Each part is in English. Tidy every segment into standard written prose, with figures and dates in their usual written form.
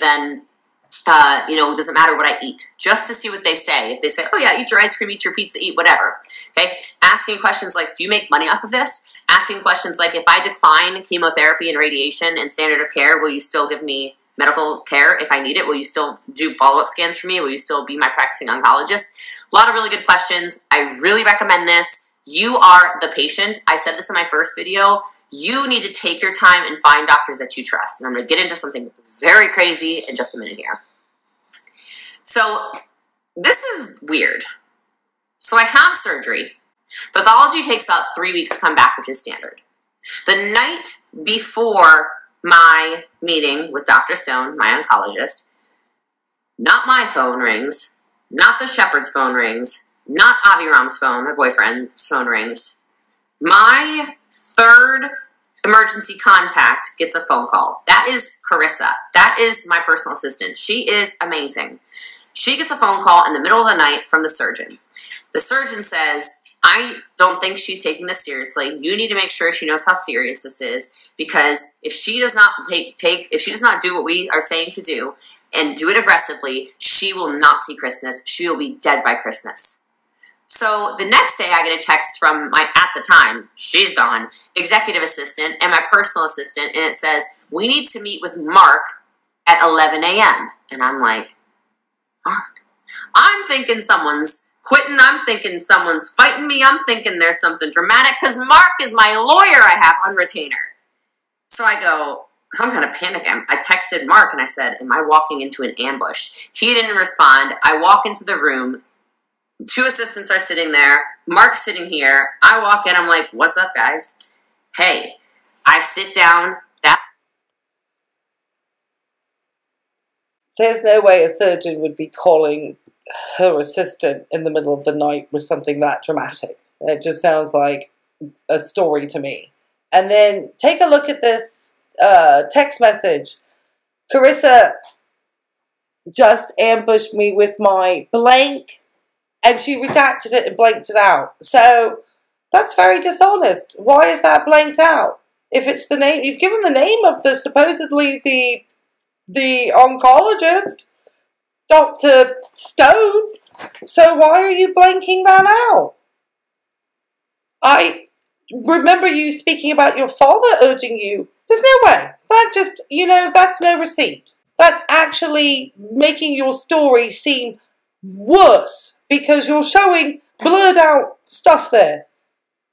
then, you know, it doesn't matter what I eat, just to see what they say. If they say, oh yeah, eat your ice cream, eat your pizza, eat whatever, okay? Asking questions like, do you make money off of this? Asking questions like, if I decline chemotherapy and radiation and standard of care, will you still give me medical care if I need it? Will you still do follow-up scans for me? Will you still be my practicing oncologist? A lot of really good questions. I really recommend this. You are the patient. I said this in my first video. You need to take your time and find doctors that you trust. And I'm going to get into something very crazy in just a minute here. So this is weird. So I have surgery. Pathology takes about 3 weeks to come back, which is standard. The night before my meeting with Dr. Stone, my oncologist, not my phone rings, not the shepherd's phone rings, not Abiram's phone, my boyfriend's phone rings. My third emergency contact gets a phone call. That is Carissa. That is my personal assistant. She is amazing. She gets a phone call in the middle of the night from the surgeon. The surgeon says, I don't think she's taking this seriously. You need to make sure she knows how serious this is, because if she does not if she does not do what we are saying to do and do it aggressively, she will not see Christmas. She will be dead by Christmas. So the next day I get a text from my, at the time, she's gone, executive assistant and my personal assistant, and it says, we need to meet with Mark at 11 a.m. And I'm like, Mark? I'm thinking someone's quitting, I'm thinking someone's fighting me, I'm thinking there's something dramatic, because Mark is my lawyer I have on retainer. So I go, I'm kind of panicking. I texted Mark and I said, am I walking into an ambush? He didn't respond. I walk into the room. 2 assistants are sitting there. Mark's sitting here. I walk in. I'm like, what's up, guys? Hey, I sit down. There's no way a surgeon would be calling her assistant in the middle of the night with something that dramatic. It just sounds like a story to me. And then take a look at this text message. Carissa just ambushed me with my blank, and she redacted it and blanked it out. So that's very dishonest. Why is that blanked out? If it's the name, you've given the name of the supposedly the oncologist, Dr. Stone. So why are you blanking that out? I remember you speaking about your father urging you. There's no way. That just, you know, that's no receipt. That's actually making your story seem worse because you're showing blurred out stuff there.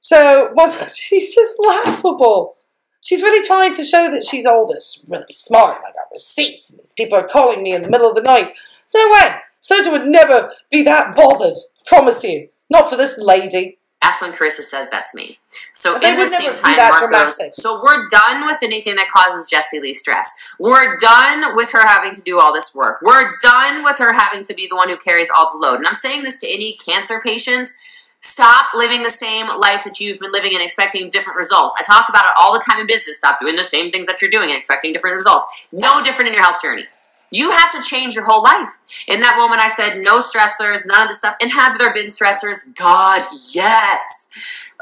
So she's just laughable. She's really trying to show that she's all this really smart. I got receipts, and these people are calling me in the middle of the night. So no way. Surgeon would never be that bothered. Promise you. Not for this lady. That's when Carissa says that's me. So in the same time, Mark goes, so we're done with anything that causes Jessie Lee stress. We're done with her having to do all this work. We're done with her having to be the one who carries all the load. And I'm saying this to any cancer patients. Stop living the same life that you've been living and expecting different results. I talk about it all the time in business. Stop doing the same things that you're doing and expecting different results. No different in your health journey. You have to change your whole life. In that moment, I said, no stressors, none of this stuff. And have there been stressors? God, yes.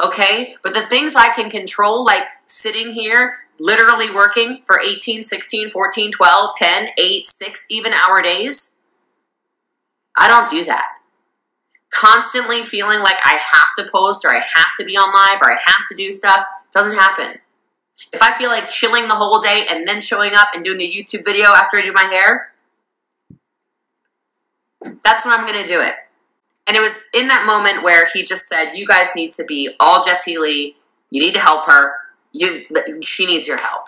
Okay? But the things I can control, like sitting here, literally working for 18, 16, 14, 12, 10, 8, 6, even hour days, I don't do that. Constantly feeling like I have to post or I have to be on live or I have to do stuff doesn't happen. If I feel like chilling the whole day and then showing up and doing a YouTube video after I do my hair, that's when I'm going to do it. And it was in that moment where he just said, you guys need to be all Jessie Lee. You need to help her. She needs your help.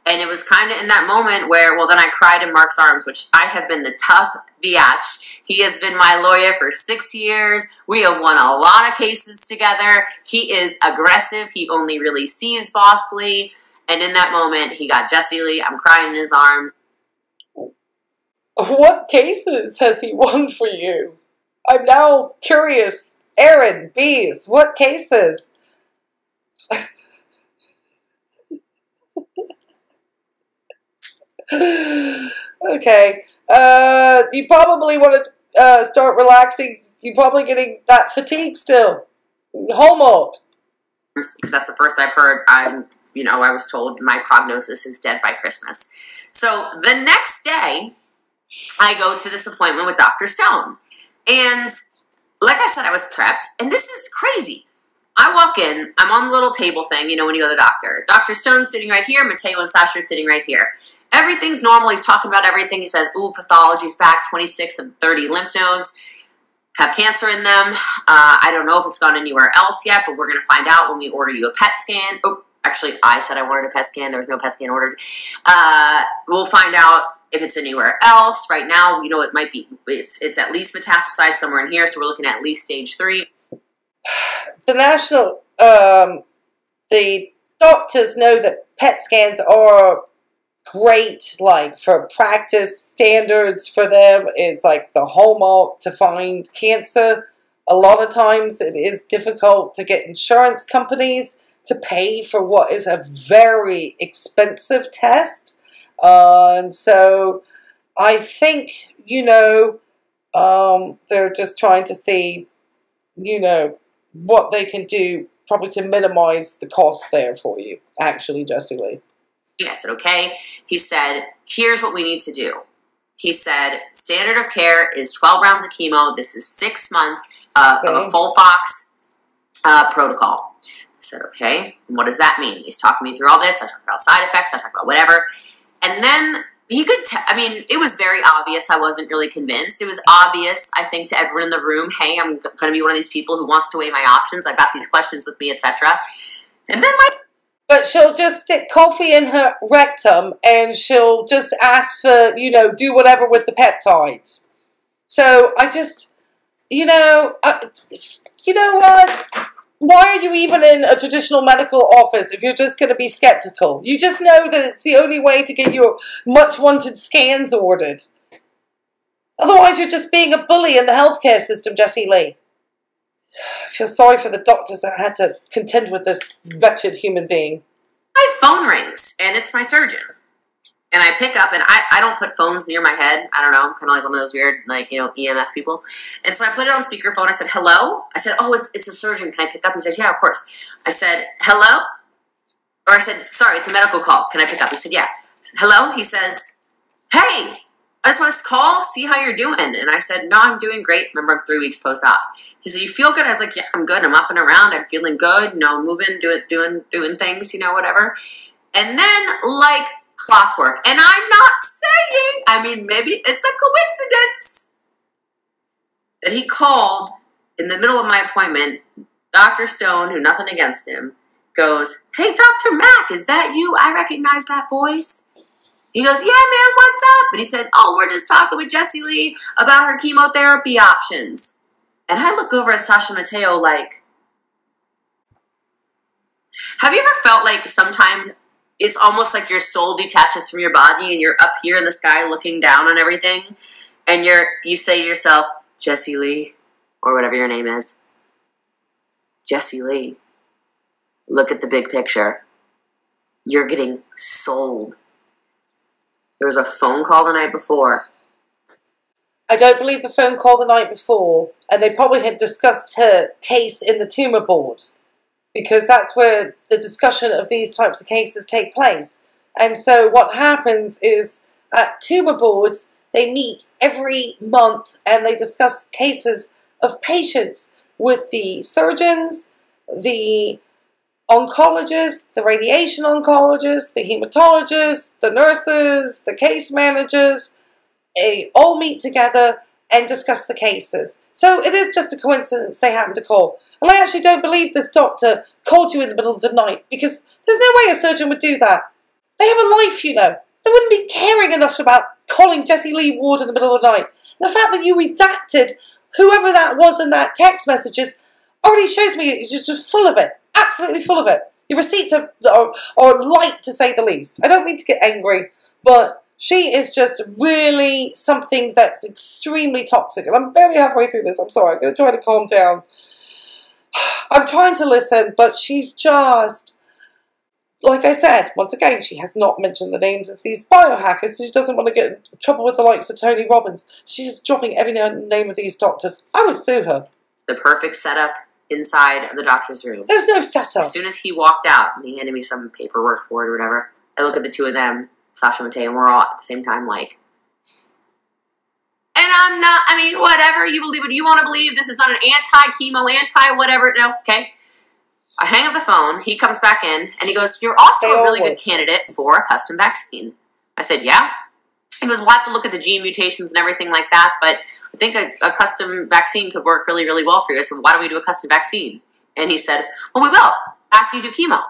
And it was kind of in that moment where, well, then I cried in Mark's arms, which I have been the tough biatch. He has been my lawyer for 6 years. We have won a lot of cases together. He is aggressive. He only really sees Boss Lee. And in that moment, he got Jessie Lee. I'm crying in his arms. What cases has he won for you? I'm now curious. Aaron, Bees, what cases? Okay. You probably want to start relaxing. You're probably getting that fatigue still. Homework. Because that's the first I've heard. I was told my prognosis is dead by Christmas. So the next day, I go to this appointment with Dr. Stone. And like I said, I was prepped. And this is crazy. I walk in. I'm on the little table thing, you know, when you go to the doctor. Dr. Stone's sitting right here. Mateo and Sasha are sitting right here. Everything's normal. He's talking about everything. He says, ooh, pathology's back. 26 of 30 lymph nodes have cancer in them. I don't know if it's gone anywhere else yet, but we're going to find out when we order you a PET scan. Oh, actually, I said I wanted a PET scan. There was no PET scan ordered. We'll find out if it's anywhere else. Right now, we know it might be, it's at least metastasized somewhere in here, so we're looking at least stage 3. The national, the doctors know that PET scans are great, like for practice standards for them. It's like the hallmark to find cancer. A lot of times it is difficult to get insurance companies to pay for what is a very expensive test. And so I think, you know, they're just trying to see, you know, what they can do probably to minimize the cost there for you, actually, Jessie Lee. I said, okay. He said, here's what we need to do. He said, standard of care is 12 rounds of chemo. This is 6 months of a full Fox protocol. I said, okay, and what does that mean? He's talking me through all this. I talked about side effects. I talked about whatever. And then he could, I mean, it was very obvious. I wasn't really convinced. It was obvious, I think, to everyone in the room, hey, I'm going to be one of these people who wants to weigh my options. I've got these questions with me, etc. And then but she'll just stick coffee in her rectum and she'll just ask for, you know, do whatever with the peptides. So I just, you know what? Why are you even in a traditional medical office if you're just going to be skeptical? You just know that it's the only way to get your much-wanted scans ordered. Otherwise, you're just being a bully in the healthcare system, Jessie Lee. I feel sorry for the doctors that had to contend with this wretched human being. My phone rings, and it's my surgeon. And I pick up, and I don't put phones near my head. I don't know. I'm kind of like one of those weird, like, you know, EMF people. And so I put it on speakerphone. I said, hello? I said, oh, it's a surgeon. Can I pick up? He said, yeah, of course. I said, hello? Or I said, sorry, it's a medical call. Can I pick up? He said, yeah. I said, hello? He says, hey, I just want to call, see how you're doing. And I said, no, I'm doing great. Remember, I'm 3 weeks post-op. He said, you feel good? I was like, yeah, I'm good. I'm up and around. I'm feeling good, you know, moving, doing things, you know, whatever. And then, like clockwork, and I'm not saying, I mean, maybe it's a coincidence that he called in the middle of my appointment. Dr. Stone, who nothing against him, goes, hey, Dr. Mack, is that you? I recognize that voice. He goes, yeah, man, what's up? And he said, oh, we're just talking with Jessie Lee about her chemotherapy options. And I look over at Sasha Mateo like, have you ever felt like sometimes it's almost like your soul detaches from your body and you're up here in the sky looking down on everything, and you say to yourself, Jessie Lee, or whatever your name is, Jessie Lee, look at the big picture. You're getting sold. There was a phone call the night before. I don't believe the phone call the night before, and they probably had discussed her case in the tumor board, because that's where the discussion of these types of cases take place. And so what happens is at tumor boards, they meet every month and they discuss cases of patients with the surgeons, the oncologists, the radiation oncologists, the hematologists, the nurses, the case managers. They all meet together and discuss the cases. So it is just a coincidence they happen to call. And I actually don't believe this doctor called you in the middle of the night, because there's no way a surgeon would do that. They have a life, you know. They wouldn't be caring enough about calling Jessie Lee Ward in the middle of the night. And the fact that you redacted whoever that was in that text messages already shows me you're just full of it. Absolutely full of it. Your receipts are light, to say the least. I don't mean to get angry, but she is just really something that's extremely toxic. And I'm barely halfway through this. I'm sorry. I'm going to try to calm down. I'm trying to listen, but she's just, like I said, once again, she has not mentioned the names of these biohackers. She doesn't want to get in trouble with the likes of Tony Robbins. She's just dropping every name of these doctors. I would sue her. The perfect setup inside of the doctor's room. There's no setup. As soon as he walked out and he handed me some paperwork for it or whatever, I look at the two of them, Sasha and Mateo, and we're all at the same time like, I'm not, I mean, whatever, you believe what you want to believe. This is not an anti-chemo, anti-whatever. No, okay. I hang up the phone. He comes back in, and he goes, you're also a really good candidate for a custom vaccine. I said, yeah. He goes, we'll have to look at the gene mutations and everything like that, but I think a custom vaccine could work really, really well for you. I said, why don't we do a custom vaccine? And he said, well, we will, after you do chemo.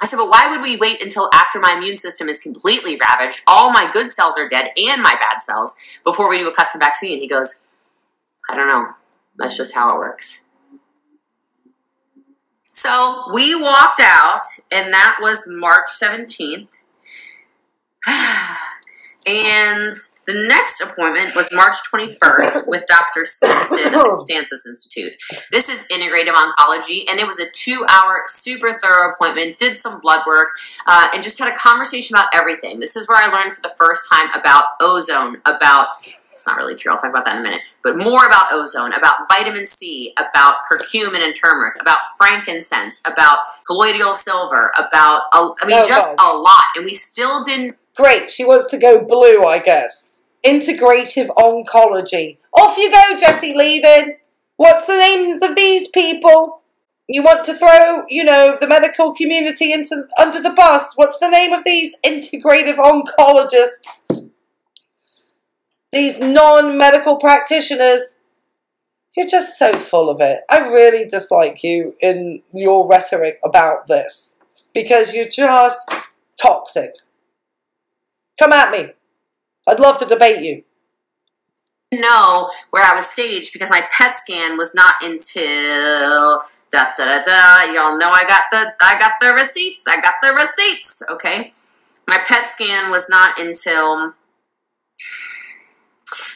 I said, but why would we wait until after my immune system is completely ravaged, all my good cells are dead, and my bad cells, before we do a custom vaccine? He goes, I don't know. That's just how it works. So we walked out, and that was March 17th. And the next appointment was March 21st with Dr. Simpson at the Constancis Institute. This is Integrative Oncology, and it was a 2-hour, super thorough appointment, did some blood work, and just had a conversation about everything. This is where I learned for the first time about ozone, about, it's not really true, I'll talk about that in a minute, but more about ozone, about vitamin C, about curcumin and turmeric, about frankincense, about colloidal silver, about, just a lot. And we still didn't. Great, she wants to go blue, I guess. Integrative Oncology. Off you go, Jessie Lee, then. What's the names of these people? You want to throw, the medical community under the bus. What's the name of these integrative oncologists? These non-medical practitioners. You're just so full of it. I really dislike you in your rhetoric about this. Because you're just toxic. Come at me. I'd love to debate you. Know where I was staged because my PET scan was not until Y'all know I got the receipts. I got the receipts. Okay, my PET scan was not until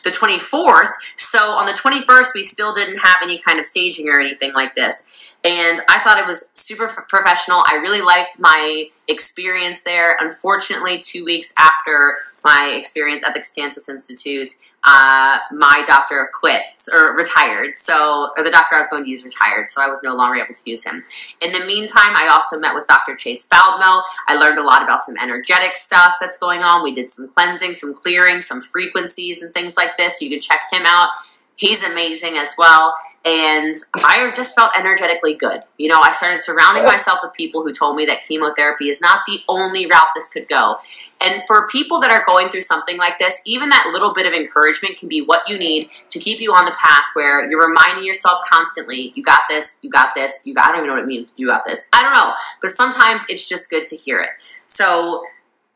the 24th. So on the 21st, we still didn't have any kind of staging or anything like this. And I thought it was super professional. I really liked my experience there. Unfortunately, 2 weeks after my experience at the Constancis Institute, my doctor quit or retired. Or the doctor I was going to use retired, so I was no longer able to use him. In the meantime, I also met with Dr. Chase Faldmo. I learned a lot about some energetic stuff that's going on. We did some cleansing, some clearing, some frequencies and things like this. You can check him out. He's amazing as well. And I just felt energetically good. I started surrounding myself with people who told me that chemotherapy is not the only route this could go. And for people that are going through something like this, even that little bit of encouragement can be what you need to keep you on the path where you're reminding yourself constantly, you got this, you got this, I don't even know what it means, you got this. I don't know. But sometimes it's just good to hear it. So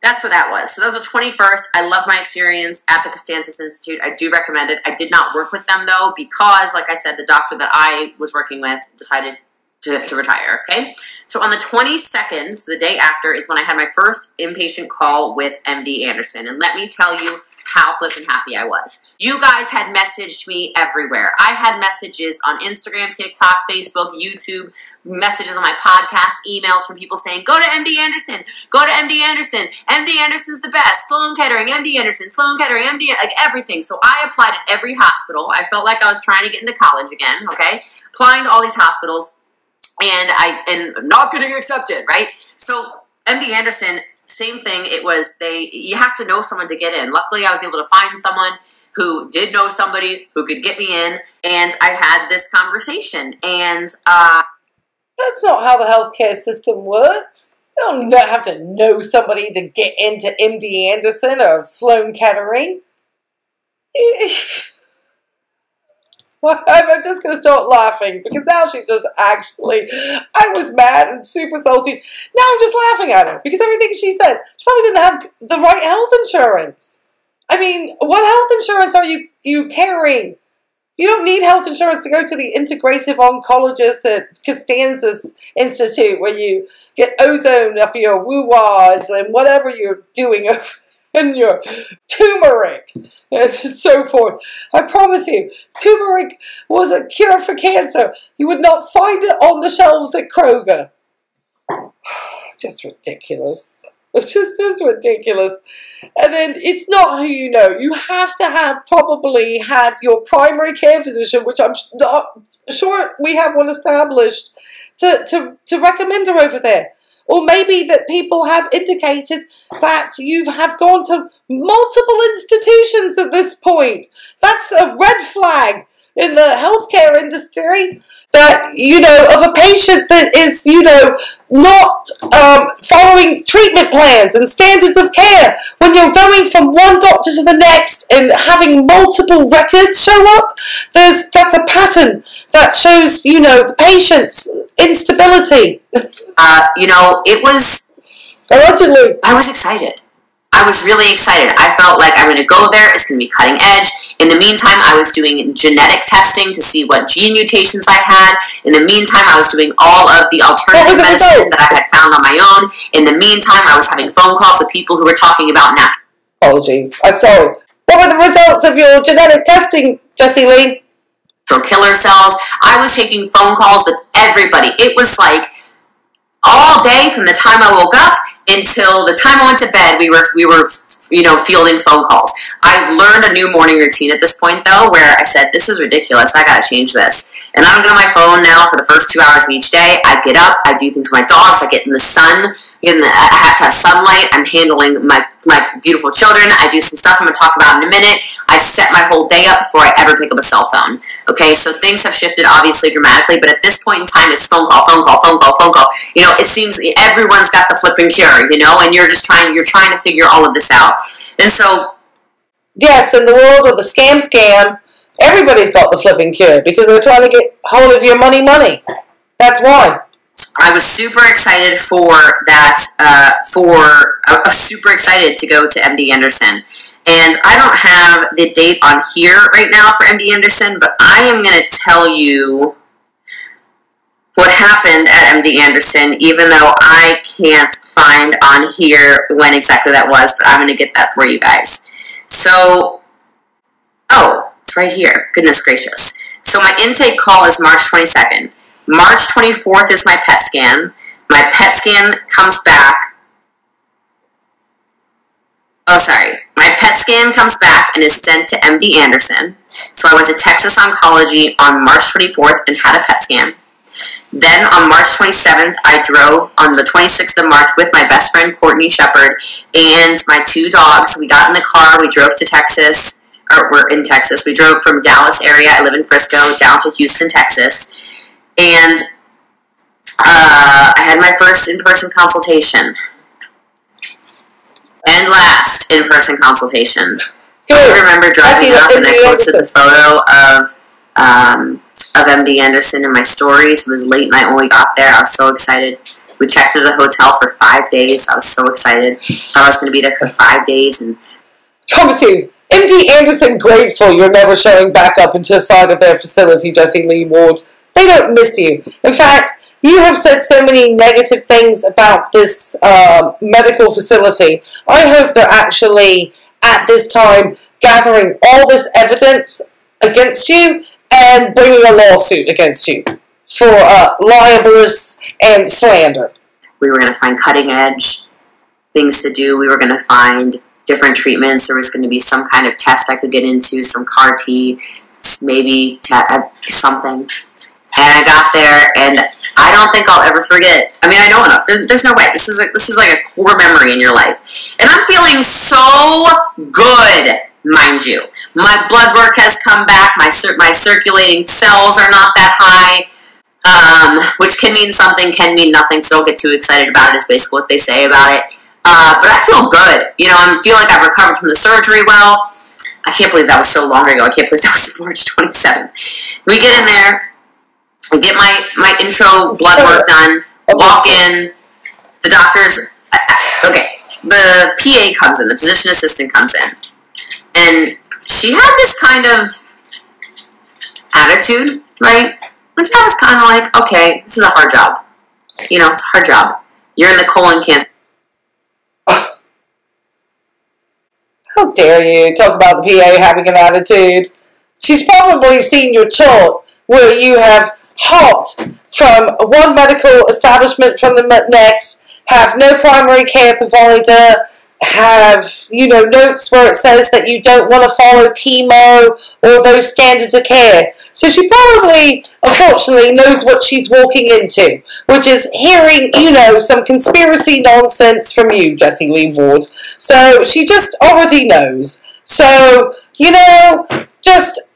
that's what that was. So that was the 21st. I loved my experience at the Constancis Institute. I do recommend it. I did not work with them, though, because, like I said, the doctor that I was working with decided to retire, okay? So on the 22nd, the day after, is when I had my first inpatient call with MD Anderson. And let me tell you how flippin' happy I was. You guys had messaged me everywhere. I had messages on Instagram, TikTok, Facebook, YouTube, messages on my podcast, emails from people saying, go to MD Anderson, go to MD Anderson, MD Anderson's the best, Sloan Kettering, MD Anderson, Sloan Kettering, MD, like everything. So I applied at every hospital. I felt like I was trying to get into college again, okay? Applying to all these hospitals. And not getting accepted, right? So MD Anderson, same thing. It was you have to know someone to get in. Luckily, I was able to find someone who did know somebody who could get me in, and I had this conversation. And that's not how the healthcare system works. You don't have to know somebody to get into MD Anderson or Sloan Kettering. I'm just going to start laughing because now she's just I was mad and super salty. Now I'm just laughing at her because everything she says, she probably didn't have the right health insurance. I mean, what health insurance are you carrying? You don't need health insurance to go to the integrative oncologist at Constancis Institute where you get ozone up your woo-wahs and whatever you're doing over and your turmeric and so forth. I promise you, turmeric was a cure for cancer. You would not find it on the shelves at Kroger. Just ridiculous. It's just ridiculous. And then it's not who you know. You have to have probably had your primary care physician, which I'm not sure we have one established, to recommend her over there. Or maybe that people have indicated that you have gone to multiple institutions at this point. That's a red flag in the healthcare industry. That, you know, of a patient that is, you know, not following treatment plans and standards of care. When you're going from one doctor to the next and having multiple records show up, that's a pattern that shows, you know, the patient's instability. You know, it was... Allegedly. I was excited. I was really excited. I felt like I'm going to go there. It's going to be cutting edge. In the meantime, I was doing genetic testing to see what gene mutations I had. In the meantime, I was doing all of the alternative medicine that I had found on my own. In the meantime, I was having phone calls with people who were talking about natural... Apologies. I'm sorry. What were the results of your genetic testing, Jessie Lee? Killer cells. I was taking phone calls with everybody. It was like all day from the time I woke up until the time I went to bed, we were you know, fielding phone calls. I learned a new morning routine at this point, though, where I said, this is ridiculous. I gotta change this. And I don't get on my phone now for the first 2 hours of each day. I get up, I do things with my dogs, I get in the sun, I have to have sunlight, I'm handling my beautiful children, I do some stuff I'm gonna talk about in a minute. I set my whole day up before I ever pick up a cell phone. Okay, so things have shifted obviously dramatically, but at this point in time, it's phone call, phone call, phone call, phone call. You know, it seems everyone's got the flipping cure, you know, and you're trying to figure all of this out. And so, yes, in the world of the scam, everybody's got the flipping cure because they're trying to get hold of your money. That's why. I was super excited for that. I was super excited to go to MD Anderson, and I don't have the date on here right now for MD Anderson, but I am going to tell you what happened at MD Anderson, even though I can't find on here when exactly that was, but I'm going to get that for you guys. So, oh, it's right here. Goodness gracious. So my intake call is March 22nd. March 24th is my PET scan. My PET scan comes back. Oh, sorry. My PET scan comes back and is sent to MD Anderson. So I went to Texas Oncology on March 24th and had a PET scan. Then on March 27th, I drove on the 26th of March with my best friend, Courtney Shepard, and my 2 dogs. We got in the car, we drove to Texas, or we're in Texas. We drove from Dallas area, I live in Frisco, down to Houston, Texas. And I had my first in-person consultation. And last in-person consultation. Good. I remember driving up and I posted the photo of MD Anderson in my stories. It was late and I only got there. I was so excited. We checked into the hotel for 5 days. I was so excited. I was going to be there for 5 days. And I promise you, MD Anderson grateful you're never showing back up into the side of their facility, Jessie Lee Ward. They don't miss you. In fact, you have said so many negative things about this medical facility. I hope they're actually, at this time, gathering all this evidence against you and bringing a lawsuit against you for libelous and slander. We were going to find cutting edge things to do. We were going to find different treatments. There was going to be some kind of test I could get into, some CAR T, maybe something. And I got there, and I don't think I'll ever forget. I mean, I know enough. There's no way. This is like a core memory in your life. And I'm feeling so good, mind you. My blood work has come back. My circulating cells are not that high, which can mean something, can mean nothing. So don't get too excited about it, is basically what they say about it. But I feel good. You know, I feel like I've recovered from the surgery well. I can't believe that was so long ago. I can't believe that was March 27th. We get in there. I get my intro blood work done, walk in, the doctor's, okay, the PA comes in, the physician assistant comes in, and she had this kind of attitude, right, which I was kind of like, okay, this is a hard job, you know, it's a hard job, you're in the colon cancer. How dare you talk about the PA having an attitude? She's probably seen your chart where you have hopped from one medical establishment from the next, have no primary care provider, have, notes where it says that you don't want to follow chemo or those standards of care. So she probably, unfortunately, knows what she's walking into, which is hearing, some conspiracy nonsense from you, Jessie Lee Ward. So she just already knows. So, just...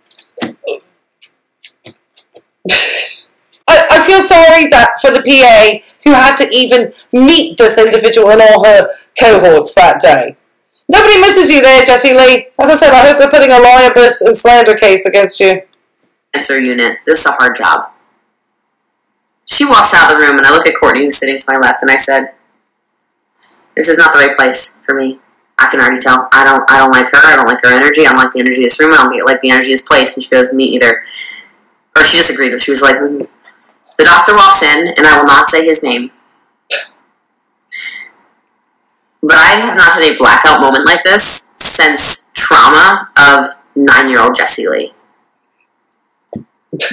I feel sorry that for the PA who had to even meet this individual and all her cohorts that day. Nobody misses you there, Jessie Lee. As I said, I hope they're putting a libel and slander case against you. Cancer unit. This is a hard job. She walks out of the room, and I look at Courtney who's sitting to my left, and I said, "This is not the right place for me. I can already tell. I don't like her. I don't like her energy. I don't like the energy of this room. I don't like the energy of this place." And she goes, "Me either." Or she disagreed, but she was like, The doctor walks in, and I will not say his name. But I have not had a blackout moment like this since trauma of 9-year-old Jessie Lee.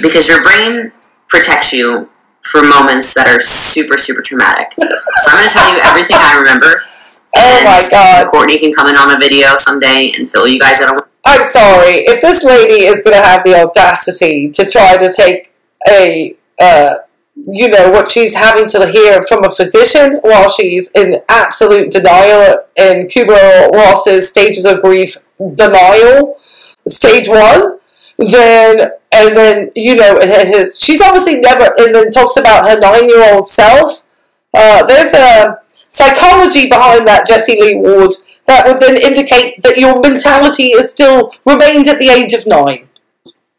Because your brain protects you for moments that are super, super traumatic. So I'm going to tell you everything I remember. Oh my God. Courtney can come in on a video someday and fill you guys in. I'm sorry. If this lady is going to have the audacity to try to take what she's having to hear from a physician while she's in absolute denial in Kubler-Ross's stages of grief denial, stage 1, then she's obviously never, and then talks about her 9-year-old self. There's a psychology behind that, Jessie Lee Ward, that would then indicate that your mentality is still remained at the age of 9.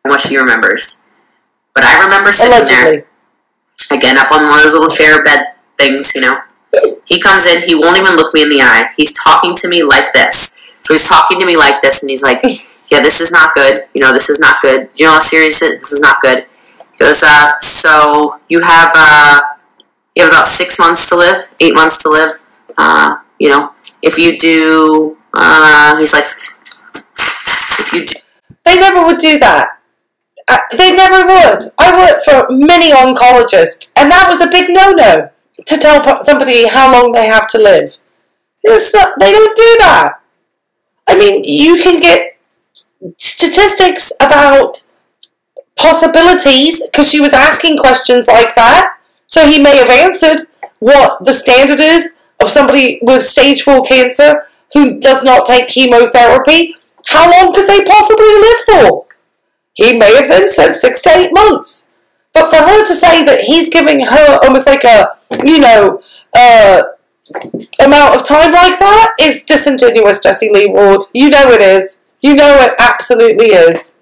What she remembers. But I remember sitting there, again, up on one of those little chair bed things, He comes in, he won't even look me in the eye. He's talking to me like this. So he's talking to me like this, and he's like, yeah, this is not good. This is not good. You know how serious it is? This is not good. He goes, so you have about 6 months to live, 8 months to live. If you do, he's like, if you do. They never would do that. They never would. I worked for many oncologists, and that was a big no-no, to tell somebody how long they have to live. They don't do that. I mean, you can get statistics about possibilities, because she was asking questions like that, so he may have answered what the standard is of somebody with stage 4 cancer who does not take chemotherapy. How long could they possibly live for? He may have then said 6 to 8 months. But for her to say that he's giving her almost like a, amount of time like that is disingenuous, Jessie Lee Ward. You know it is. You know it absolutely is.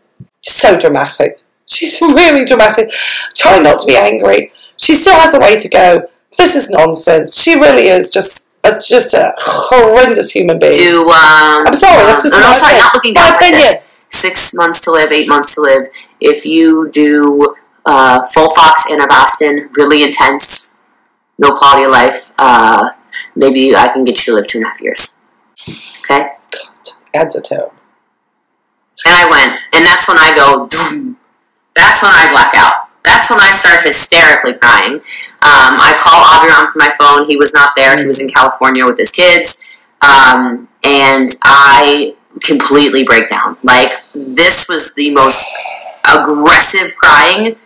So dramatic. She's really dramatic. Try not to be angry. She still has a way to go. This is nonsense. She really is just a horrendous human being. I'm sorry. That's just not looking down like this. 6 months to live, 8 months to live. If you do Folfox and Avastin, really intense, no quality of life, maybe I can get you to live 2.5 years. Okay? God, adds a tone. And I went, and that's when I go, that's when I black out. That's when I start hysterically crying. I call Aviram from my phone. He was not there. He was in California with his kids. And I completely break down. Like, this was the most aggressive crying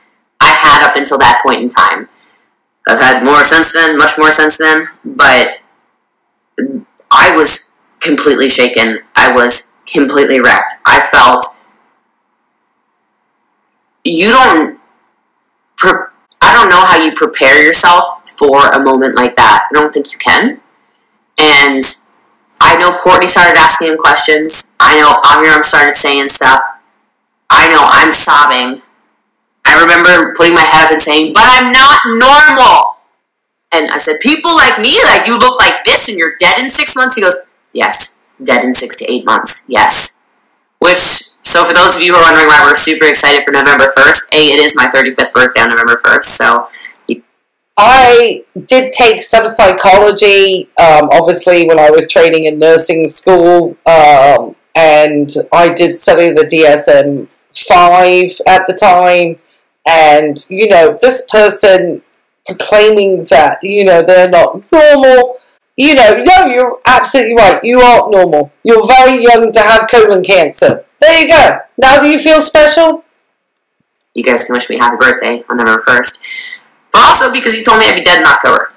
I had up until that point in time. I've had more since then, much more since then, but I was completely shaken. I was completely wrecked. I felt, I don't know how you prepare yourself for a moment like that. I don't think you can. And I know Courtney started asking him questions. I know Amiram started saying stuff. I know I'm sobbing. I remember putting my head up and saying, but I'm not normal. And I said, people like me, like you look like this and you're dead in 6 months? He goes, yes, dead in 6 to 8 months, yes. Which, so for those of you who are wondering why we're super excited for November 1st, it is my 35th birthday on November 1st, so. I did take some psychology, obviously, when I was training in nursing school, and I did study the DSM-5 at the time, and, this person proclaiming that, they're not normal, you know, no, you're absolutely right. You aren't normal. You're very young to have colon cancer. There you go. Now do you feel special? You guys can wish me happy birthday on November 1st. But also because you told me I'd be dead in October.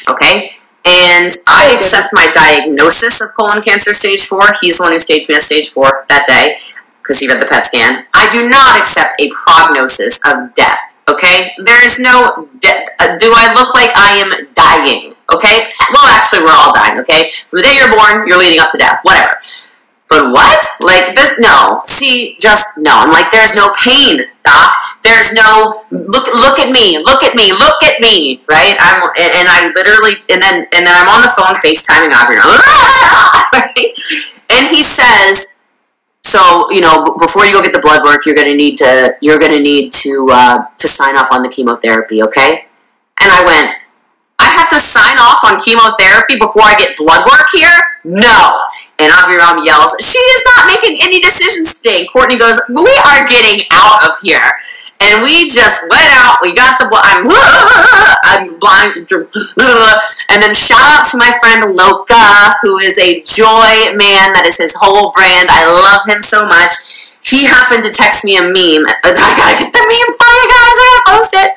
Okay? And I accept my diagnosis of colon cancer stage 4. He's the one who staged me at stage 4 that day because he read the PET scan. I do not accept a prognosis of death. Okay? There is no death. Do I look like I am dying? Okay? Well, actually, we're all dying. Okay? From the day you're born, you're leading up to death. Whatever. But what? Like, this, no. See, just, no. I'm like, there's no pain, doc. There's no, look at me, look at me, look at me, right? And I literally, and then I'm on the phone FaceTiming Aubrey, right? And he says, so, you know, before you go get the blood work, you're gonna need to sign off on the chemotherapy, okay? And I went, I have to sign off on chemotherapy before I get blood work here? No. And Aviram yells, she is not making any decisions today. Courtney goes, we are getting out of here. And we just went out. We got the blood. I'm blind. And then shout out to my friend Loka, who is a joy man. That is his whole brand. I love him so much. He happened to text me a meme. I gotta get the meme for you guys. I gotta post it.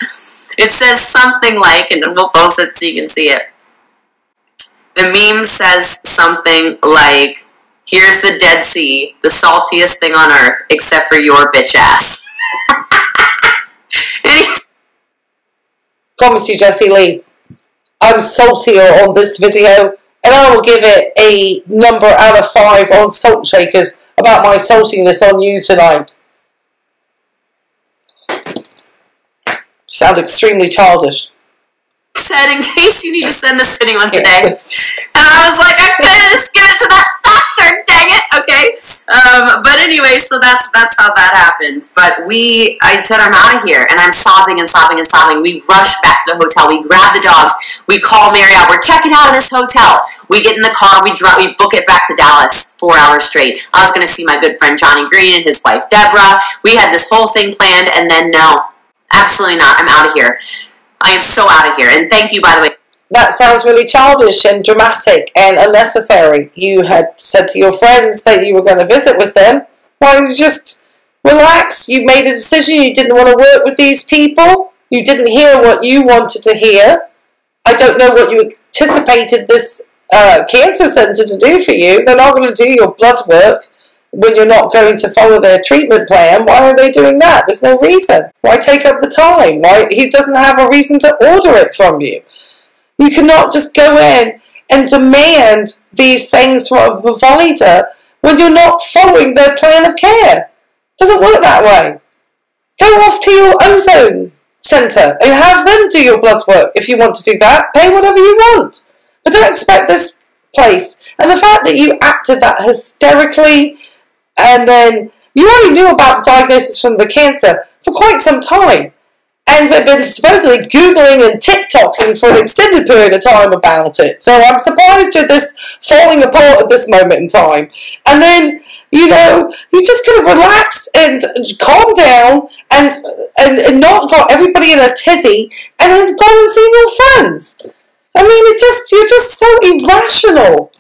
It says something like, and we'll post it so you can see it. The meme says something like, here's the Dead Sea, the saltiest thing on earth, except for your bitch ass. Promise you, Jessie Lee, I'm saltier on this video, and I will give it a number out of 5 on Salt Shakers about my saltiness on you tonight. You sound extremely childish. Said, in case you need to send this to anyone today. And I was like, I couldn't just give it to that doctor, dang it, okay? But anyway, so that's how that happens. But I said, I'm out of here, and I'm sobbing and sobbing and sobbing. We rush back to the hotel, we grab the dogs, we call Marriott, we're checking out of this hotel. We get in the car, we book it back to Dallas, 4 hours straight. I was gonna see my good friend Johnny Green and his wife Deborah. We had this whole thing planned, and then no, absolutely not, I'm out of here. I am so out of here, and thank you, by the way. That sounds really childish and dramatic and unnecessary. You had said to your friends that you were going to visit with them. Why don't you just relax? You made a decision. You didn't want to work with these people. You didn't hear what you wanted to hear. I don't know what you anticipated this cancer center to do for you. They're not going to do your blood work when you're not going to follow their treatment plan. Why are they doing that? There's no reason. Why take up the time? Why? He doesn't have a reason to order it from you. You cannot just go in and demand these things from a provider when you're not following their plan of care. It doesn't work that way. Go off to your ozone center and have them do your blood work if you want to do that. Pay whatever you want. But don't expect this place. And the fact that you acted that hysterically, and then you already knew about the diagnosis from the cancer for quite some time, and have been supposedly Googling and TikToking for an extended period of time about it. So I'm surprised with this falling apart at this moment in time. And then, you know, you just could have relaxed and calmed down and not got everybody in a tizzy and then gone and seen your friends. I mean, you're just so irrational.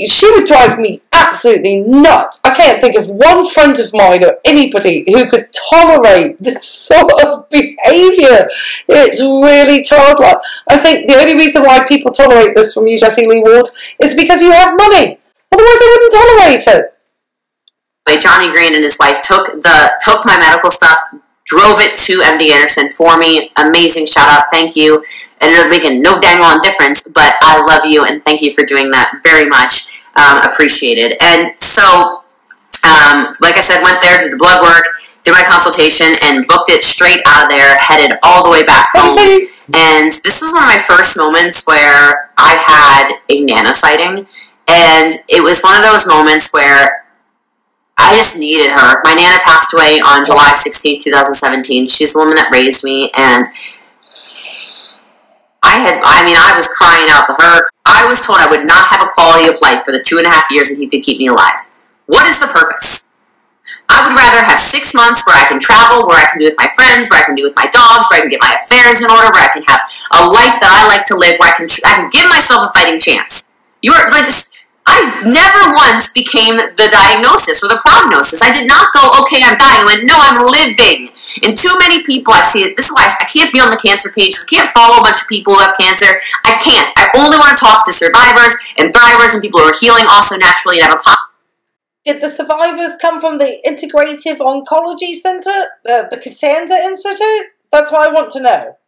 She would drive me absolutely nuts. I can't think of one friend of mine or anybody who could tolerate this sort of behaviour. It's really childlike. I think the only reason why people tolerate this from you, Jessie Lee Ward, is because you have money. Otherwise, they wouldn't tolerate it. Johnny Green and his wife took my medical stuff, drove it to MD Anderson for me. Amazing shout out, thank you. Ended up making no dang on difference, but I love you and thank you for doing that very much. Appreciated. And so, like I said, went there, did the blood work, did my consultation, and booked it straight out of there, headed all the way back home. And this was one of my first moments where I had a Nana sighting, and it was one of those moments where I just needed her. My Nana passed away on July 16, 2017. She's the woman that raised me, and I was crying out to her. I was told I would not have a quality of life for the 2.5 years that he could keep me alive. What is the purpose? I would rather have 6 months where I can travel, where I can be with my friends, where I can be with my dogs, where I can get my affairs in order, where I can have a life that I like to live, where I can give myself a fighting chance. You are like this. I never once became the diagnosis or the prognosis. I did not go, okay, I'm dying. I went, no, I'm living. And too many people, I see it. This is why I can't be on the cancer pages. I can't follow a bunch of people who have cancer. I can't. I only want to talk to survivors and thrivers and people who are healing also naturally and have a Did the survivors come from the Integrative Oncology Center, the Cassandra Institute? That's what I want to know.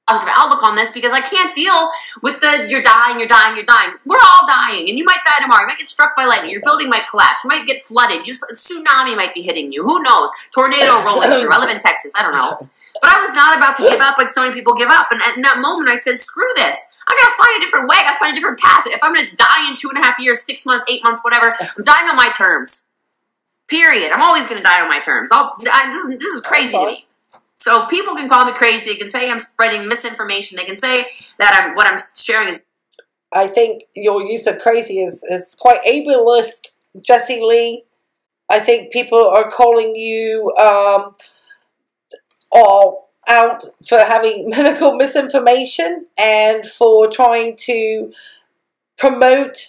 Positive outlook on this, because I can't deal with the you're dying. We're all dying, and you might die tomorrow. You might get struck by lightning. Your building might collapse. You might get flooded. A tsunami might be hitting you. Who knows? Tornado rolling through. I live in Texas. I don't know. But I was not about to give up like so many people give up. And in that moment, I said, screw this. I gotta find a different way. I gotta find a different path. If I'm gonna die in 2.5 years, 6 months, 8 months, whatever, I'm dying on my terms. Period. I'm always gonna die on my terms. This is crazy to me. So people can call me crazy. They can say I'm spreading misinformation. They can say that what I'm sharing is... I think your use of crazy is quite ableist, Jessie Lee. I think people are calling you all out for having medical misinformation and for trying to promote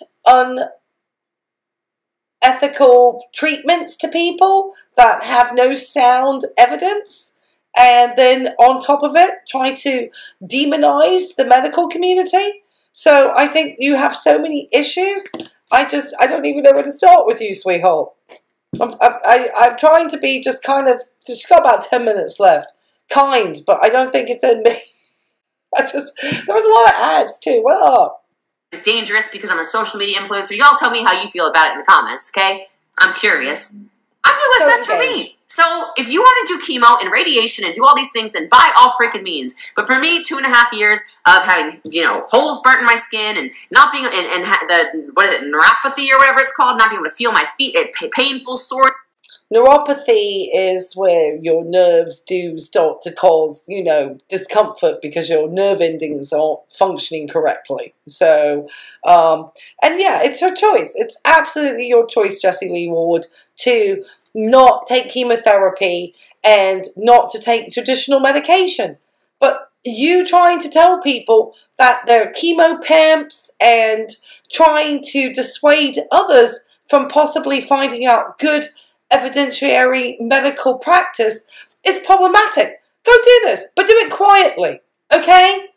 unethical treatments to people that have no sound evidence. And then on top of it, try to demonize the medical community. So I think you have so many issues. I don't even know where to start with you, sweetheart. I'm trying to be just got about 10 minutes left. Kind, but I don't think it's in me. There was a lot of ads too. What up? It's dangerous because I'm a social media influencer. Y'all tell me how you feel about it in the comments, okay? I'm curious. I'm doing what's best for me. So if you want to do chemo and radiation and do all these things, then by all freaking means. But for me, 2.5 years of having, holes burnt in my skin and not being, and what is it, neuropathy or whatever it's called, not being able to feel my feet, painful, sore. Neuropathy is where your nerves do start to cause, discomfort because your nerve endings aren't functioning correctly. So, and yeah, it's her choice. It's absolutely your choice, Jessie Lee Ward, to not take chemotherapy and not to take traditional medication. But you trying to tell people that they're chemo pimps and trying to dissuade others from possibly finding out good evidentiary medical practice is problematic. Go do this, but do it quietly, okay?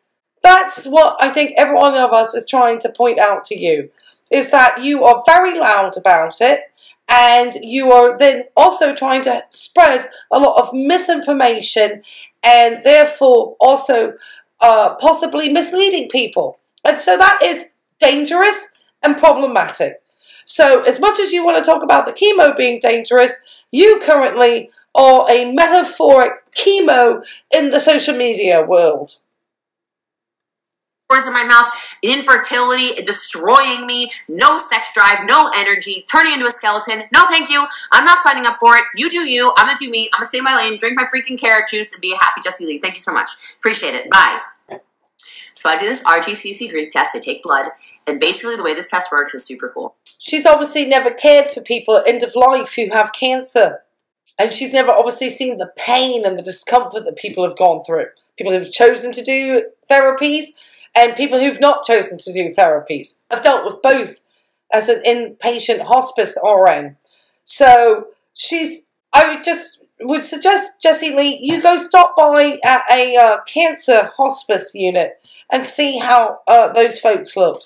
That's what I think every one of us is trying to point out to you, is that you are very loud about it, and you are then also trying to spread a lot of misinformation and therefore also possibly misleading people. And so that is dangerous and problematic. So as much as you want to talk about the chemo being dangerous, you currently are a metaphoric chemo in the social media world. In my mouth, infertility, destroying me, no sex drive, no energy, turning into a skeleton. No, thank you. I'm not signing up for it. You do you. I'm going to do me. I'm going to stay in my lane, drink my freaking carrot juice, and be a happy Jessie Lee. Thank you so much. Appreciate it. Bye. So I do this RGCC Greek test. I take blood. And basically the way this test works is super cool. She's obviously never cared for people at end of life who have cancer. And she's never obviously seen the pain and the discomfort that people have gone through. People who've chosen to do therapies and people who've not chosen to do therapies. I've dealt with both as an inpatient hospice RN. So I would suggest, Jessie Lee, you go stop by at a cancer hospice unit and see how those folks look.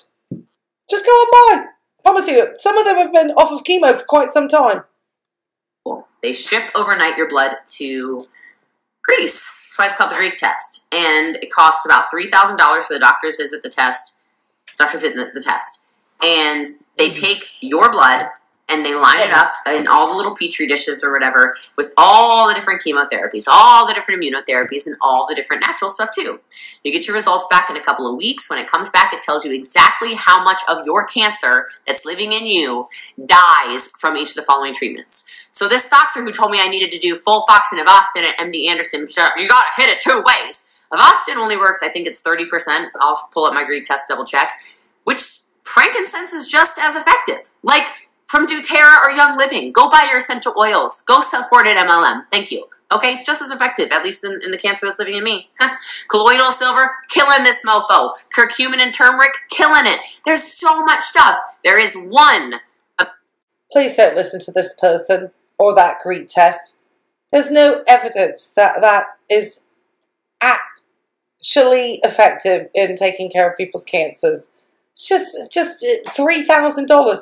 Just go on by. Promise you, some of them have been off of chemo for quite some time. They ship overnight your blood to Greece. That's why it's called the Greek test. And it costs about $3,000 for the doctor's visit, the test. And they take your blood and they line it up in all the little petri dishes or whatever with all the different chemotherapies, all the different immunotherapies, and all the different natural stuff too. You get your results back in a couple of weeks. When it comes back, it tells you exactly how much of your cancer that's living in you dies from each of the following treatments. So this doctor who told me I needed to do FOLFOX and Avastin at MD Anderson, you gotta hit it 2 ways. Avastin only works, I think it's 30%. I'll pull up my Greek test, double check. Which frankincense is just as effective. Like, from doTERRA or Young Living. Go buy your essential oils. Go support an MLM. Thank you. Okay, it's just as effective, at least in the cancer that's living in me. Colloidal silver, killing this mofo. Curcumin and turmeric, killing it. There's so much stuff. There is one. Please don't listen to this person or that Greek test. There's no evidence that that is actually effective in taking care of people's cancers. It's just $3,000.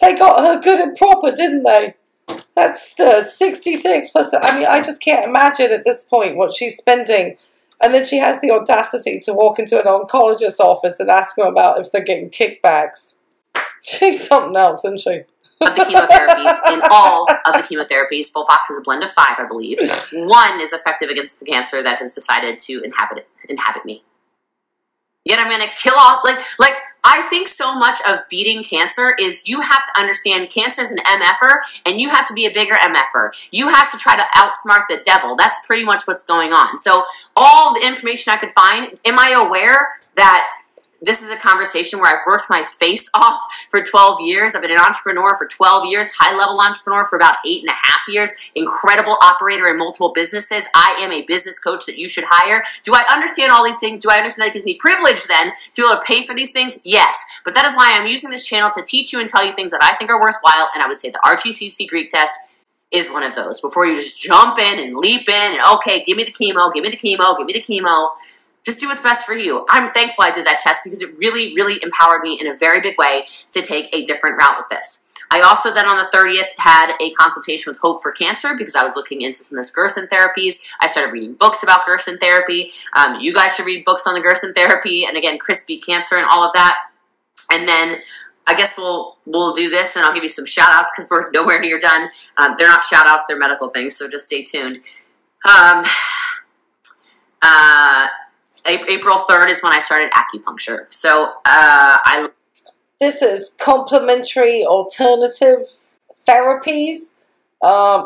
They got her good and proper, didn't they? That's the 66%. I mean, I just can't imagine at this point what she's spending. And then she has the audacity to walk into an oncologist's office and ask them about if they're getting kickbacks. She's something else, isn't she? Of the chemotherapies, in all of the chemotherapies, FOLFOX is a blend of 5, I believe. 1 is effective against the cancer that has decided to inhabit me. Yet I'm going to kill all, like, I think so much of beating cancer is you have to understand cancer is an MFer, and you have to be a bigger MFer. You have to try to outsmart the devil. That's pretty much what's going on. So all the information I could find, am I aware that this is a conversation where I've worked my face off for 12 years. I've been an entrepreneur for 12 years, high-level entrepreneur for about 8.5 years, incredible operator in multiple businesses. I am a business coach that you should hire. Do I understand all these things? Do I understand that it gives me privilege then to be able to pay for these things? Yes. But that is why I'm using this channel to teach you and tell you things that I think are worthwhile, and I would say the RGCC Greek test is one of those. Before you just jump in and leap in and, okay, give me the chemo, give me the chemo, give me the chemo. Just do what's best for you. I'm thankful I did that test because it really, really empowered me in a very big way to take a different route with this. I also then on the 30th had a consultation with Hope for Cancer because I was looking into some of this Gerson therapies. I started reading books about Gerson therapy. You guys should read books on the Gerson therapy and again, Chris beat cancer and all of that. And then I guess we'll do this and I'll give you some shout outs because we're nowhere near done. They're not shout outs, they're medical things, so just stay tuned. April 3rd is when I started acupuncture. So This is complementary alternative therapies.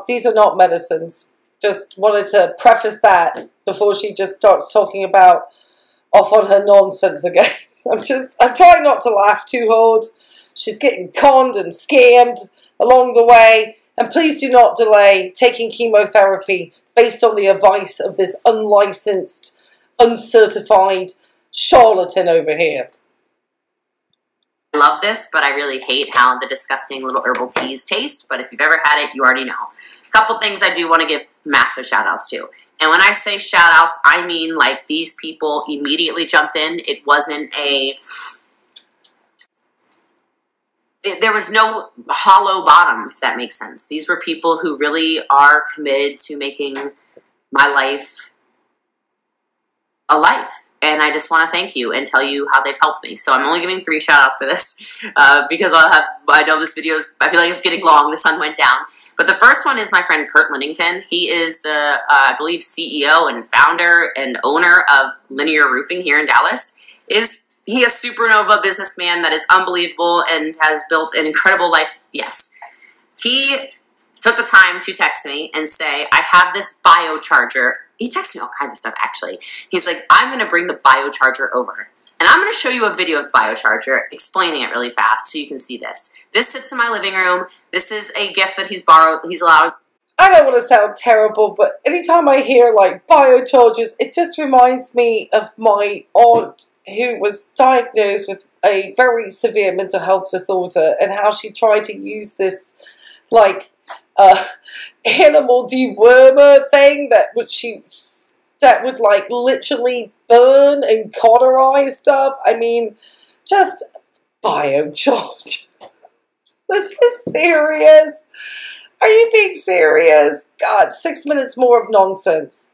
These are not medicines. Just wanted to preface that before she just starts talking about off on her nonsense again. I'm trying not to laugh too hard. She's getting conned and scammed along the way. And please do not delay taking chemotherapy based on the advice of this unlicensed, uncertified charlatan over here. I love this, but I really hate how the disgusting little herbal teas taste. But if you've ever had it, you already know. A couple things I do want to give massive shout outs to. And when I say shout outs, I mean like these people immediately jumped in. It wasn't there was no hollow bottom, if that makes sense. These were people who really are committed to making my life a life. And I just want to thank you and tell you how they've helped me. So I'm only giving 3 shout outs for this because I know this video is, I feel like it's getting long. The sun went down. But the first one is my friend Kurt Linnington. He is the, I believe, CEO and founder and owner of Linear Roofing here in Dallas. He a supernova businessman that is unbelievable and has built an incredible life? Yes. He took the time to text me and say, I have this biocharger. He texted me all kinds of stuff, actually. He's like, I'm going to bring the biocharger over. And I'm going to show you a video of the biocharger, explaining it really fast so you can see this. This sits in my living room. This is a gift that he's allowed. I don't want to sound terrible, but anytime I hear, like, biochargers, it just reminds me of my aunt who was diagnosed with a very severe mental health disorder and how she tried to use this, like, animal dewormer thing that would like literally burn and cauterize stuff. I mean, just biocharge. This is serious. Are you being serious? God, 6 minutes more of nonsense.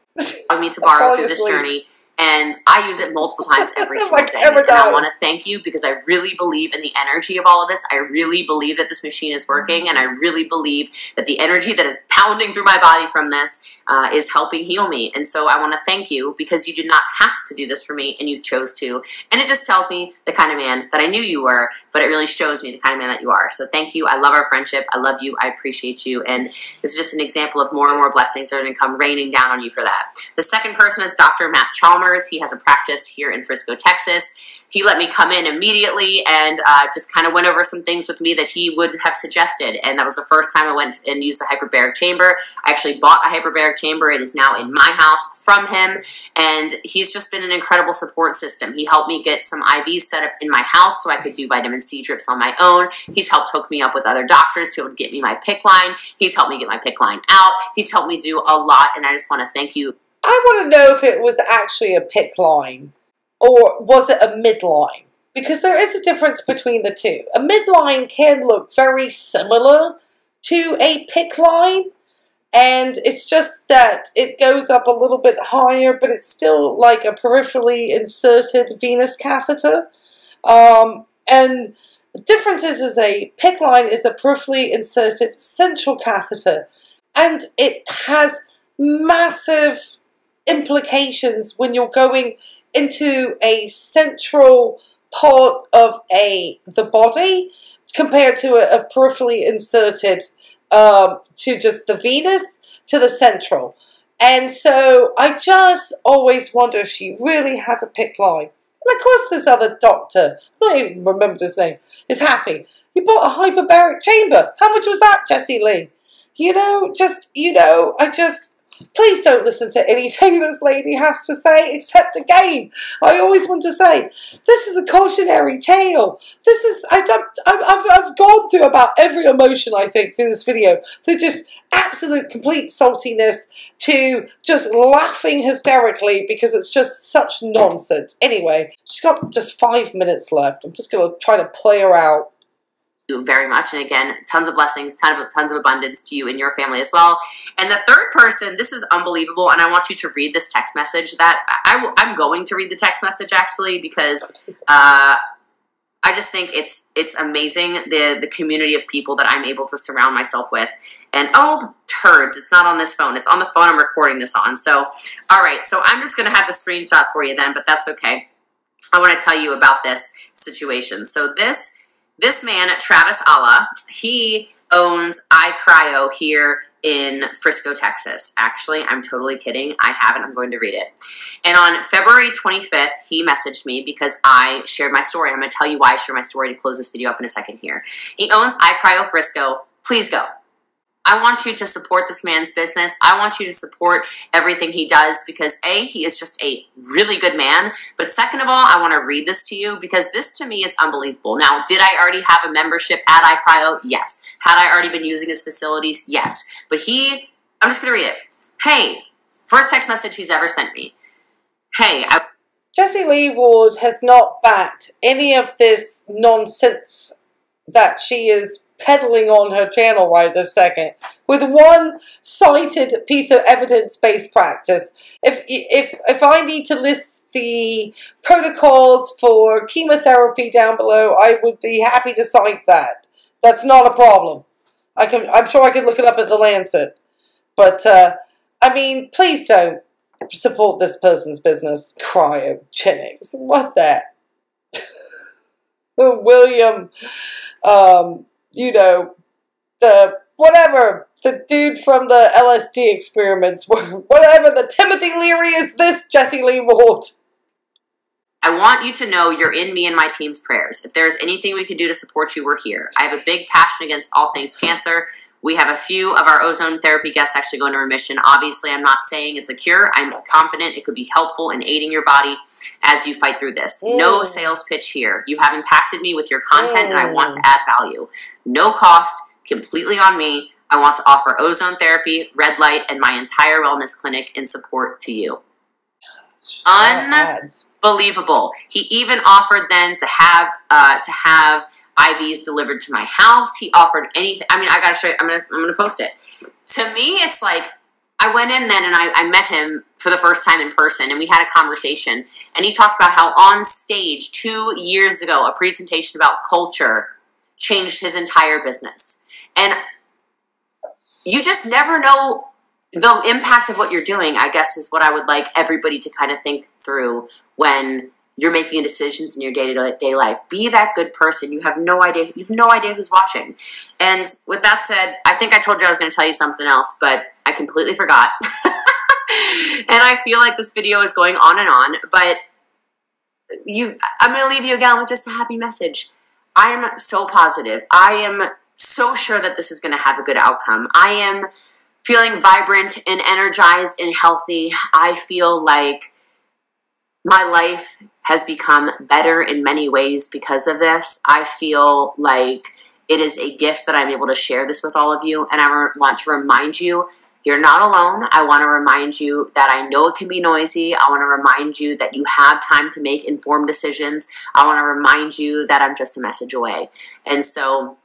I need to borrow through this journey. And I use it multiple times every single day. And I want to thank you because I really believe in the energy of all of this. I really believe that this machine is working. And I really believe that the energy that is pounding through my body from this is helping heal me. And so I want to thank you because you did not have to do this for me and you chose to. And it just tells me the kind of man that I knew you were, but it really shows me the kind of man that you are. So thank you. I love our friendship. I love you. I appreciate you. And this is just an example of more and more blessings that are going to come raining down on you for that. The second person is Dr. Matt Chalmers. He has a practice here in Frisco, Texas. he let me come in immediately and just kind of went over some things with me that he would have suggested. And that was the first time I went and used a hyperbaric chamber. I actually bought a hyperbaric chamber. It is now in my house from him. And he's just been an incredible support system. He helped me get some IVs set up in my house so I could do vitamin C drips on my own. He's helped hook me up with other doctors to be able to get me my PICC line. He's helped me get my PICC line out. He's helped me do a lot. And I just want to thank you. I want to know if it was actually a PICC line or was it a midline? Because there is a difference between the two. A midline can look very similar to a PICC line, and it's just that it goes up a little bit higher, but it's still like a peripherally inserted venous catheter. And the difference is a PICC line is a peripherally inserted central catheter, and it has massive implications when you're going into a central part of the body compared to a peripherally inserted to just the venous to the central. And so I just always wonder if she really has a PICC line. And of course this other doctor, I don't even remember his name, is happy. He bought a hyperbaric chamber. How much was that, Jessie Lee? Please don't listen to anything this lady has to say, except again, I always want to say, this is a cautionary tale. I've gone through about every emotion, I think, through this video. Through just absolute complete saltiness to just laughing hysterically because it's just such nonsense. Anyway, she's got just 5 minutes left. I'm just going to try to play her out. You very much, and again, tons of blessings, tons of abundance to you and your family as well. And the third person, this is unbelievable, and I want you to read this text message. That I'm going to read the text message actually because I just think it's amazing the community of people that I'm able to surround myself with. And oh, turds, it's not on this phone. It's on the phone I'm recording this on. So, all right, so I'm just going to have the screenshot for you then, but that's okay. I want to tell you about this situation. So this man, Travis Alla, he owns iCryo here in Frisco, Texas. Actually, I'm totally kidding. I haven't. I'm going to read it. And on February 25th, he messaged me because I shared my story. I'm going to tell you why I shared my story to close this video up in a second here. He owns iCryo Frisco. Please go. I want you to support this man's business. I want you to support everything he does because A, he is just a really good man. But second of all, I want to read this to you because this to me is unbelievable. Now, did I already have a membership at iCryo? Yes. Had I already been using his facilities? Yes. But I'm just going to read it. Hey, first text message he's ever sent me. Hey, Jessie Lee Ward has not backed any of this nonsense that she is peddling on her channel right this second with one cited piece of evidence-based practice. If I need to list the protocols for chemotherapy down below, I would be happy to cite that. That's not a problem. I'm sure I could look it up at the Lancet. But I mean, please don't support this person's business. Cryogenics. What the William the dude from the LSD experiments, whatever, the Timothy Leary is this Jessie Lee Ward. I want you to know you're in me and my team's prayers. If there's anything we can do to support you, we're here. I have a big passion against all things cancer. We have a few of our ozone therapy guests actually going to remission. Obviously, I'm not saying it's a cure. I'm confident it could be helpful in aiding your body as you fight through this. No sales pitch here. You have impacted me with your content, and I want to add value. No cost, completely on me. I want to offer ozone therapy, red light, and my entire wellness clinic in support to you. Unbelievable. He even offered then to have IVs delivered to my house. He offered anything. I mean, I gotta show you. I'm gonna post it. To me, it's like I went in then and I met him for the first time in person, and we had a conversation. And he talked about how on stage 2 years ago, a presentation about culture changed his entire business. And you just never know the impact of what you're doing, I guess, is what I would like everybody to kind of think through when you're making decisions in your day-to-day life. Be that good person. You have no idea. You have no idea who's watching. And with that said, I think I told you I was going to tell you something else, but I completely forgot. And I feel like this video is going on and on, but I'm going to leave you again with just a happy message. I am so positive. I am so sure that this is going to have a good outcome. I am feeling vibrant and energized and healthy. I feel like my life has become better in many ways because of this. I feel like it is a gift that I'm able to share this with all of you. And I want to remind you, you're not alone. I want to remind you that I know it can be noisy. I want to remind you that you have time to make informed decisions. I want to remind you that I'm just a message away. And so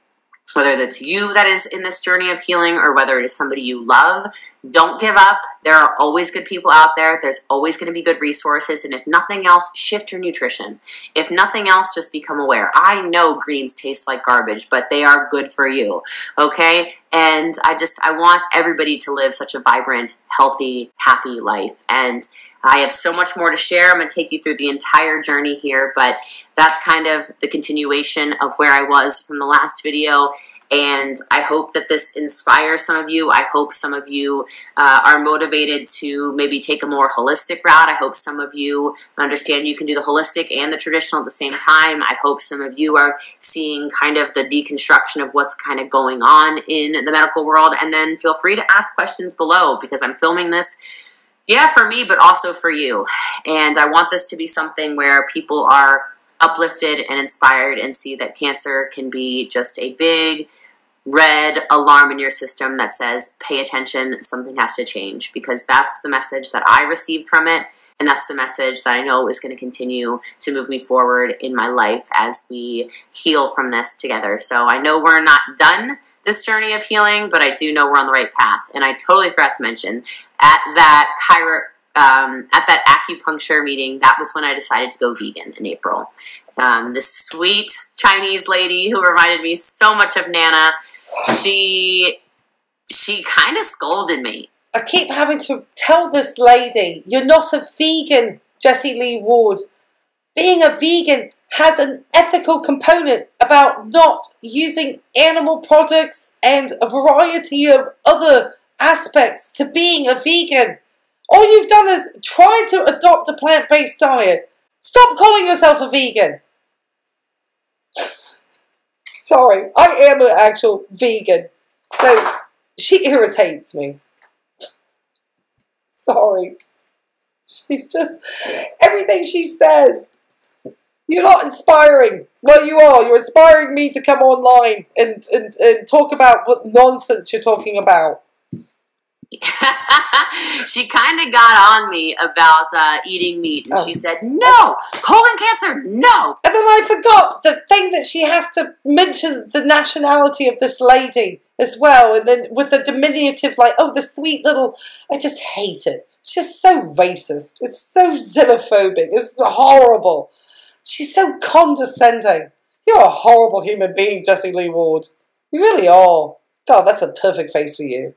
whether that's you that is in this journey of healing or whether it is somebody you love, don't give up. There are always good people out there. There's always going to be good resources. And if nothing else, shift your nutrition. If nothing else, just become aware. I know greens taste like garbage, but they are good for you. Okay? And I want everybody to live such a vibrant, healthy, happy life. And I have so much more to share. I'm going to take you through the entire journey here, but that's kind of the continuation of where I was from the last video. And I hope that this inspires some of you. I hope some of you are motivated to maybe take a more holistic route. I hope some of you understand you can do the holistic and the traditional at the same time. I hope some of you are seeing kind of the deconstruction of what's kind of going on in the medical world. And then feel free to ask questions below because I'm filming this, yeah, for me, but also for you. And I want this to be something where people are uplifted and inspired and see that cancer can be just a big red alarm in your system that says, pay attention, something has to change, because that's the message that I received from it. And that's the message that I know is going to continue to move me forward in my life as we heal from this together. So I know we're not done this journey of healing, but I do know we're on the right path. And I totally forgot to mention at that acupuncture meeting, that was when I decided to go vegan in April. This sweet Chinese lady who reminded me so much of Nana, she kind of scolded me. I keep having to tell this lady, you're not a vegan, Jessie Lee Ward. Being a vegan has an ethical component about not using animal products and a variety of other aspects to being a vegan. All you've done is try to adopt a plant-based diet. Stop calling yourself a vegan. Sorry, I am an actual vegan. So she irritates me. Sorry. She's just, everything she says. You're not inspiring. Well, you are. You're inspiring me to come online and talk about what nonsense you're talking about. She kind of got on me about eating meat, and she said, no, colon cancer, no. And then I forgot the thing that she has to mention the nationality of this lady as well, and then with the diminutive, like, oh, the sweet little, I just hate it. It's just so racist. It's so xenophobic. It's horrible. She's so condescending. You're a horrible human being, Jessie Lee Ward. You really are. God, that's a perfect face for you.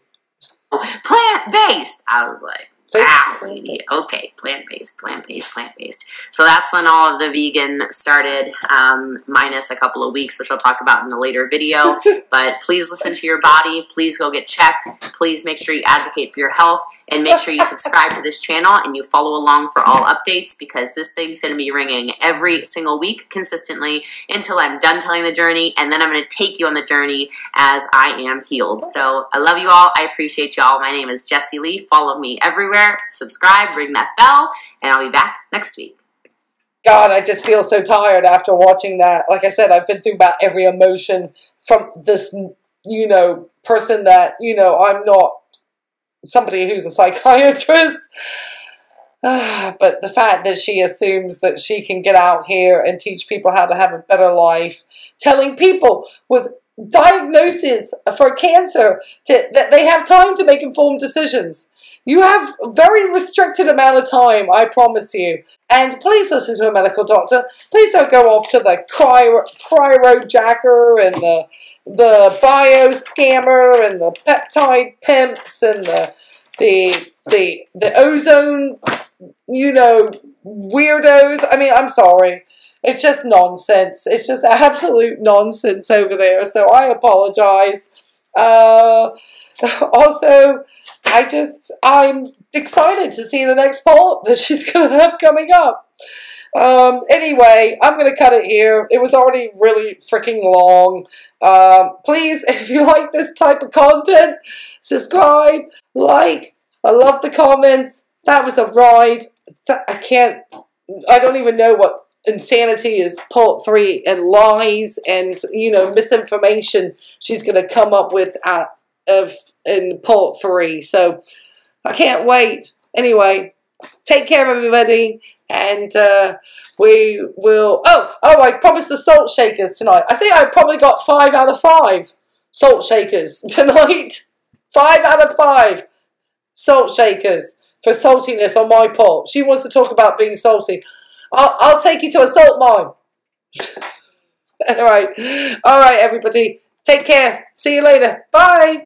Plant-based. I was like, wow, lady. Okay, plant-based, plant-based, plant-based. So that's when all of the vegan started, minus a couple of weeks, which I'll talk about in a later video. But please listen to your body. Please go get checked. Please make sure you advocate for your health. And make sure you subscribe to this channel and you follow along for all updates, because this thing's going to be ringing every single week consistently until I'm done telling the journey. And then I'm going to take you on the journey as I am healed. So I love you all. I appreciate you all. My name is Jessie Lee. Follow me everywhere. Subscribe, ring that bell, and I'll be back next week. God, I just feel so tired after watching that. Like I said, I've been through about every emotion from this, you know, person that, you know, I'm not somebody who's a psychiatrist. But the fact that she assumes that she can get out here and teach people how to have a better life, telling people with diagnosis for cancer that they have time to make informed decisions. You have a very restricted amount of time, I promise you. And please listen to a medical doctor. Please don't go off to the cryojacker and the bio scammer and the peptide pimps and the ozone, you know, weirdos. I mean, I'm sorry. It's just nonsense. It's just absolute nonsense over there. So I apologize. Also, I'm excited to see the next poll that she's going to have coming up. Anyway, I'm going to cut it here. It was already really freaking long. Please, if you like this type of content, subscribe, like. I love the comments. That was a ride. I don't even know what insanity is part 3 and lies and, you know, misinformation she's going to come up with in part 3. So I can't wait. Anyway, take care, everybody. And we will... Oh, I promised the salt shakers tonight. I think I probably got 5 out of 5 salt shakers tonight. 5 out of 5 salt shakers for saltiness on my part. She wants to talk about being salty. I'll take you to a salt mine. All right, everybody. Take care. See you later. Bye.